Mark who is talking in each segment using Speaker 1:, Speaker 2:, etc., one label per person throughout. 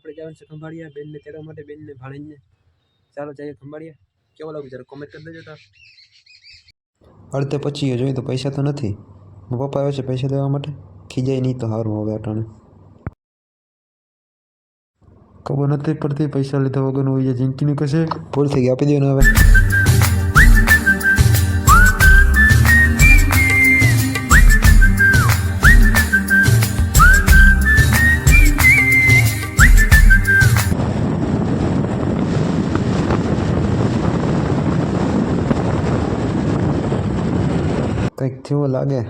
Speaker 1: આપણે જવાનું છે ખંભાળિયા બેનને તેડવા માટે, બેનને ભાણીને. ચાલો જઈએ ખંભાળિયા. કેવો લાગ્યું જરા કોમેન્ટ કરી દેજો. તાર
Speaker 2: અડધે પછી જોઈએ તો પૈસા તો નથી. મારા પપ્પા આવે છે પૈસા દેવા માટે. ખીજાય નહીં તો સારું હવે અટાણે. ખબર નથી પડતી પૈસા લીધા વગરનું હોય જિંદગીની કશે. ભૂલ થઈ ગઈ, આપી દો ને હવે. કંઈક થયું લાગે.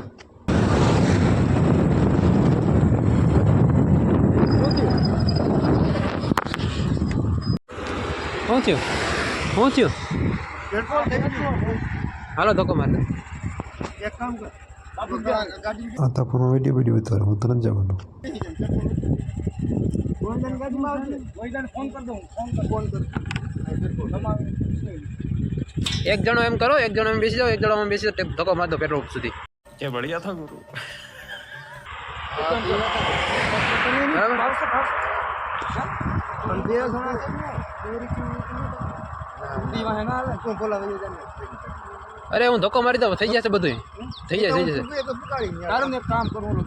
Speaker 1: શું થયું? હાલો ધક્કો માર.
Speaker 2: આ તો ફોનમાં વિડીયો ઉતારો, હું તો નથી જવાનું.
Speaker 1: એક જણો એમ કરો, એક જણો એમ બેસી જાઓ, એક જણો એમ બેસી જાઓ, ધક્કો માર દો પેટ્રોલ સુધી.
Speaker 3: क्या बढ़िया था गुरु.
Speaker 1: અરે હું ધક્કો મારી દઉં, થઈ જશે બધું. થઈ જશે.
Speaker 4: કામ કરવાનું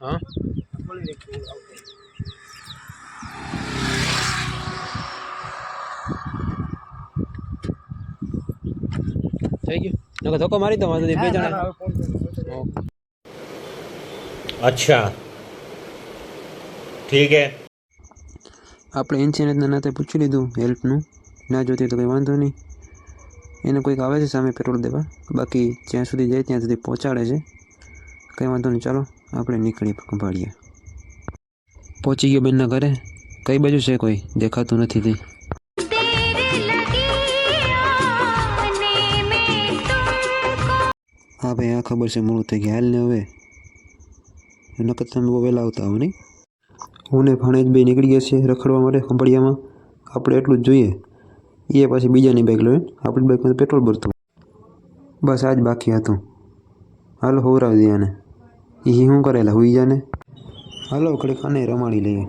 Speaker 1: હા થઈ ગયું. ધક્કો મારી દઉં, બે જણા.
Speaker 3: अच्छा ठीक है.
Speaker 2: આપણે ઇન્સ્યોરન્સના નાતે પૂછી લીધું હેલ્પનું. ના જોતી તો કંઈ વાંધો નહીં. એને કોઈક આવે છે સામે પેટ્રોલ દેવા. બાકી જ્યાં સુધી જાય ત્યાં સુધી પહોંચાડે છે. કંઈ વાંધો નહીં, ચાલો આપણે નીકળી ખંભાળીએ. પહોંચી ગયો બેનના ઘરે. કઈ બાજુ છે કોઈ દેખાતું નથી. તે હા ભાઈ, આ ખબર છે મોડું થઈ ગયા. હાલ ને હવે નકર તમે બહુ વહેલા આવતા હો નહીં. હું ને ભાણેજ બે નીકળી ગયા છે રખડવા માટે ખંભાળિયામાં. આપણે એટલું જ જોઈએ. એ પછી બીજાની બાઇક લો, આપણી બાઇકમાં પેટ્રોલ ભરતું. બસ આ જ બાકી હતું. હાલો હોવરાવી દે આને. એ શું કરેલા હુઈ જાને. હાલો ઘડીક આને રમાડી લઈએ.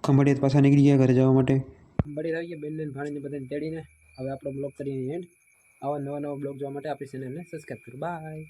Speaker 2: ખંભાળિયા પાછા નીકળી ગયા ઘરે જવા માટે.
Speaker 1: ખંભાળી આવી ગયા બેનને ભાણીને બધાને તેડીને. હવે આપણો બ્લોગ કરીએ એન્ડ. આવા નવા બ્લોગ જોવા માટે આપણી ચેનલને સબસ્ક્રાઈબ કરો. બાય.